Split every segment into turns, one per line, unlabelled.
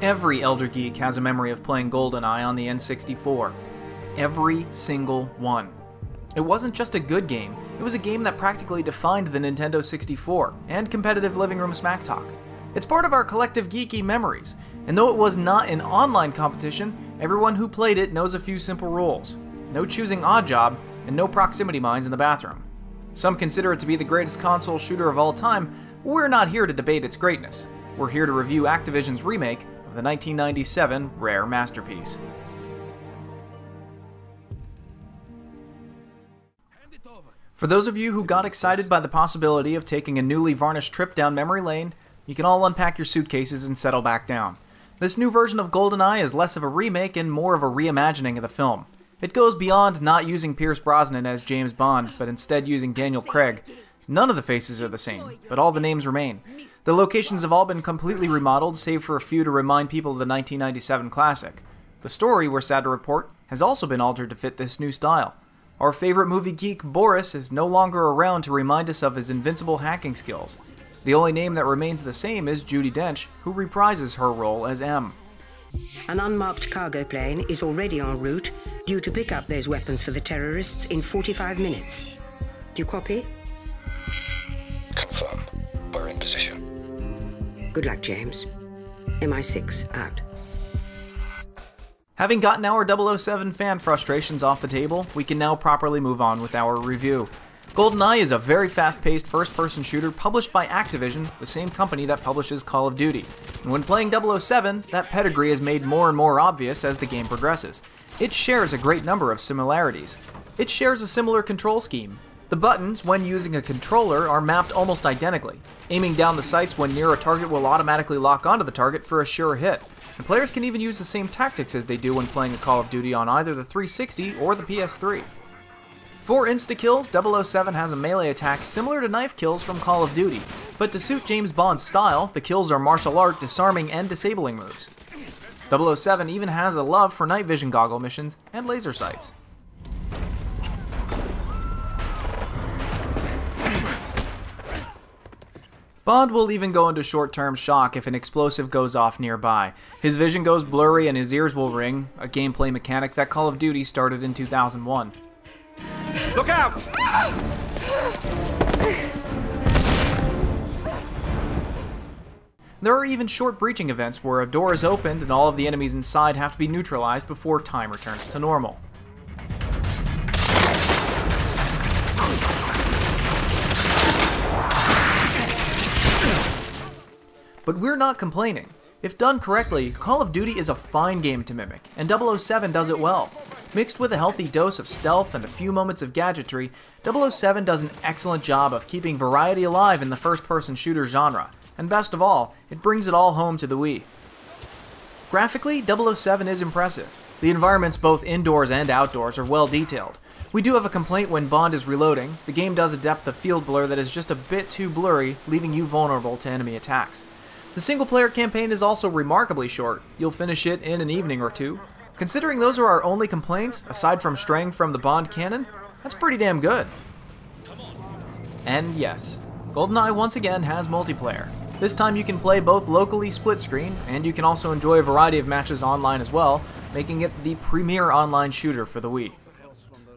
Every Elder Geek has a memory of playing GoldenEye on the N64. Every single one. It wasn't just a good game, it was a game that practically defined the Nintendo 64 and competitive living room smack talk. It's part of our collective geeky memories, and though it was not an online competition, everyone who played it knows a few simple rules. No choosing odd job, and no proximity mines in the bathroom. Some consider it to be the greatest console shooter of all time, but we're not here to debate its greatness. We're here to review Activision's remake of the 1997 rare masterpiece. For those of you who got excited by the possibility of taking a newly varnished trip down memory lane, you can all unpack your suitcases and settle back down. This new version of GoldenEye is less of a remake and more of a reimagining of the film. It goes beyond not using Pierce Brosnan as James Bond, but instead using Daniel Craig. None of the faces are the same, but all the names remain. The locations have all been completely remodeled, save for a few to remind people of the 1997 classic. The story, we're sad to report, has also been altered to fit this new style. Our favorite movie geek, Boris, is no longer around to remind us of his invincible hacking skills. The only name that remains the same is Judi Dench, who reprises her role as M.
An unmarked cargo plane is already en route, due to pick up those weapons for the terrorists in 45 minutes. Do you copy?
Confirm. We're in position.
Good luck, James. MI6 out.
Having gotten our 007 fan frustrations off the table, we can now properly move on with our review. GoldenEye is a very fast-paced first-person shooter published by Activision, the same company that publishes Call of Duty. And when playing 007, that pedigree is made more and more obvious as the game progresses. It shares a great number of similarities. It shares a similar control scheme. The buttons, when using a controller, are mapped almost identically. Aiming down the sights when near a target will automatically lock onto the target for a sure hit. And players can even use the same tactics as they do when playing a Call of Duty on either the 360 or the PS3. For insta-kills, 007 has a melee attack similar to knife kills from Call of Duty, but to suit James Bond's style, the kills are martial art, disarming, and disabling moves. 007 even has a love for night vision goggle missions and laser sights. Bond will even go into short-term shock if an explosive goes off nearby. His vision goes blurry and his ears will ring, a gameplay mechanic that Call of Duty started in 2001.
Look out!
There are even short breaching events where a door is opened and all of the enemies inside have to be neutralized before time returns to normal. But we're not complaining. If done correctly, Call of Duty is a fine game to mimic, and 007 does it well. Mixed with a healthy dose of stealth and a few moments of gadgetry, 007 does an excellent job of keeping variety alive in the first-person shooter genre, and best of all, it brings it all home to the Wii. Graphically, 007 is impressive. The environments both indoors and outdoors are well detailed. We do have a complaint when Bond is reloading. The game does a depth of field blur that is just a bit too blurry, leaving you vulnerable to enemy attacks. The single-player campaign is also remarkably short. You'll finish it in an evening or two. Considering those are our only complaints, aside from straying from the Bond canon, that's pretty damn good. And yes, GoldenEye once again has multiplayer. This time you can play both locally split-screen, and you can also enjoy a variety of matches online as well, making it the premier online shooter for the Wii.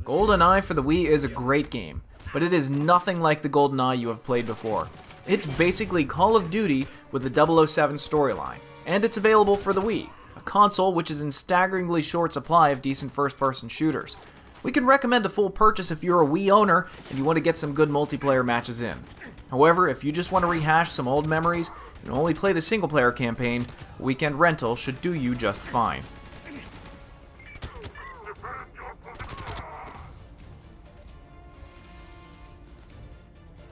GoldenEye for the Wii is a great game, but it is nothing like the GoldenEye you have played before. It's basically Call of Duty with a 007 storyline, and it's available for the Wii, a console which is in staggeringly short supply of decent first-person shooters. We can recommend a full purchase if you're a Wii owner and you want to get some good multiplayer matches in. However, if you just want to rehash some old memories and only play the single-player campaign, Weekend Rental should do you just fine.